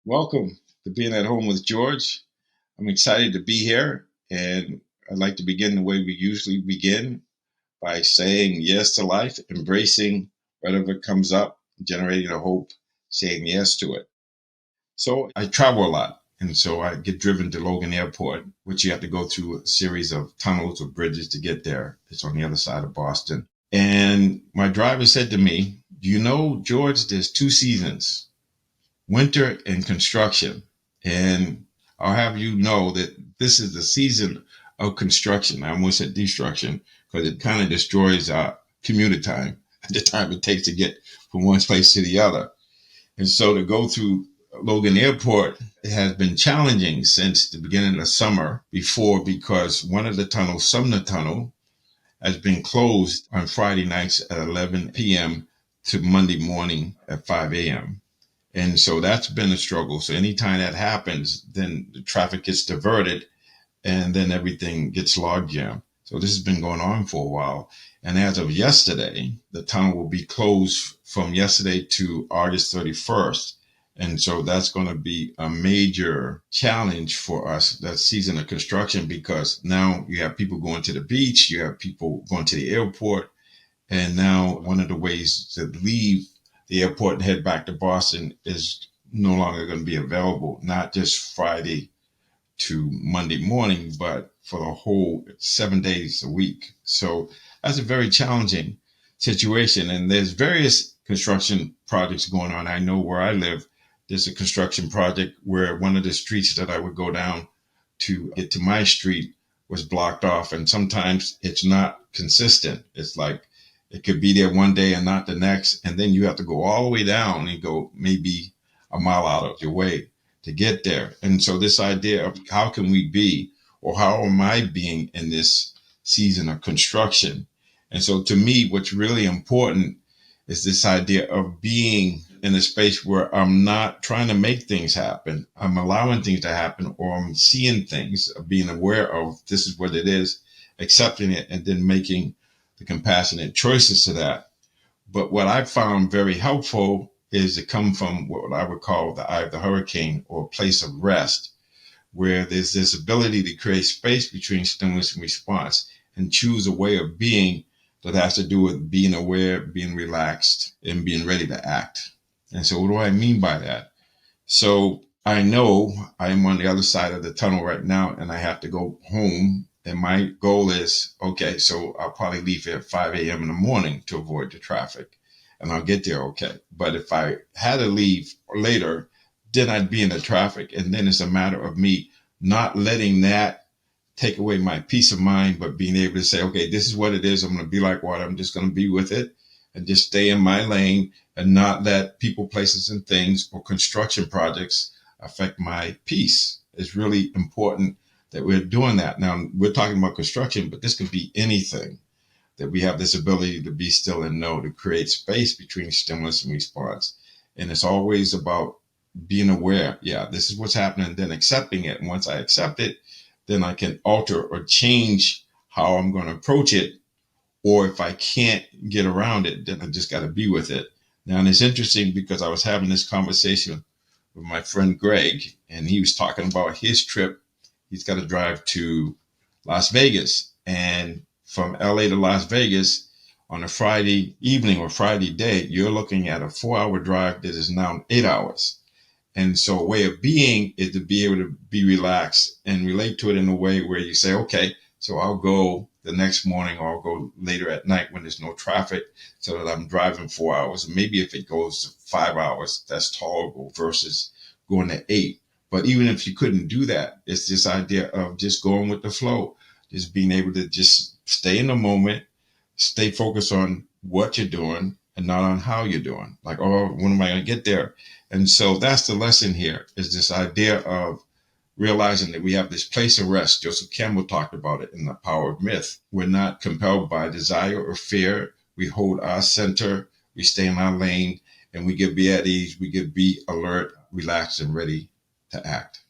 Welcome to Being at Home with George. I'm excited to be here, and I'd like to begin the way we usually begin by saying yes to life, embracing whatever comes up, generating a hope, saying yes to it. So I travel a lot, and so I get driven to Logan Airport, which you have to go through a series of tunnels or bridges to get there. It's on the other side of Boston. And my driver said to me, "Do you know, George, there's two seasons, winter and construction. And I'll have you know that this is the season of construction." I almost said destruction because it kind of destroys our commuter time, the time it takes to get from one place to the other. And so to go through Logan Airport, it has been challenging since the beginning of the summer before, because one of the tunnels, Sumner Tunnel, has been closed on Friday nights at 11 p.m. to Monday morning at 5 a.m. And so that's been a struggle. So anytime that happens, then the traffic gets diverted and then everything gets log jam. So this has been going on for a while. And as of yesterday, the tunnel will be closed from yesterday to August 31st. And so that's going to be a major challenge for us, that season of construction, because now you have people going to the beach, you have people going to the airport. And now one of the ways to leave the airport and head back to Boston is no longer going to be available, not just Friday to Monday morning, but for the whole 7 days a week. So that's a very challenging situation. And there's various construction projects going on. I know where I live, there's a construction project where one of the streets that I would go down to get to my street was blocked off. And sometimes it's not consistent. It's like it could be there one day and not the next. And then you have to go all the way down and go maybe a mile out of your way to get there. And so this idea of how can we be, or how am I being in this season of construction? And so to me, what's really important is this idea of being in a space where I'm not trying to make things happen. I'm allowing things to happen, or I'm seeing things, being aware of this is what it is, accepting it, and then making the compassionate choices to that. But what I found very helpful is to come from what I would call the eye of the hurricane, or a place of rest, where there's this ability to create space between stimulus and response and choose a way of being that has to do with being aware, being relaxed, and being ready to act. And so what do I mean by that? So I know I'm on the other side of the tunnel right now and I have to go home. And my goal is, okay, so I'll probably leave here at 5 a.m. in the morning to avoid the traffic, and I'll get there okay. But if I had to leave later, then I'd be in the traffic. And then it's a matter of me not letting that take away my peace of mind, but being able to say, okay, this is what it is. I'm going to be like water. I'm just going to be with it and just stay in my lane and not let people, places, and things or construction projects affect my peace. It's really important that we're doing that. Now, we're talking about construction, but this could be anything, that we have this ability to be still and know, to create space between stimulus and response. And it's always about being aware. Yeah, this is what's happening, then accepting it. And once I accept it, then I can alter or change how I'm going to approach it. Or if I can't get around it, then I just got to be with it. Now, and it's interesting because I was having this conversation with my friend Greg, and he was talking about his trip. He's got to drive to Las Vegas, and from LA to Las Vegas on a Friday evening or Friday day, you're looking at a 4-hour drive that is now 8 hours. And so a way of being is to be able to be relaxed and relate to it in a way where you say, okay, so I'll go the next morning, or I'll go later at night when there's no traffic, so that I'm driving 4 hours. And maybe if it goes to 5 hours, that's tolerable versus going to 8. But even if you couldn't do that, it's this idea of just going with the flow, just being able to just stay in the moment, stay focused on what you're doing and not on how you're doing. Like, oh, when am I going to get there? And so that's the lesson here, is this idea of realizing that we have this place of rest. Joseph Campbell talked about it in The Power of Myth. We're not compelled by desire or fear. We hold our center, we stay in our lane, and we can be at ease, we can be alert, relaxed, and ready to act.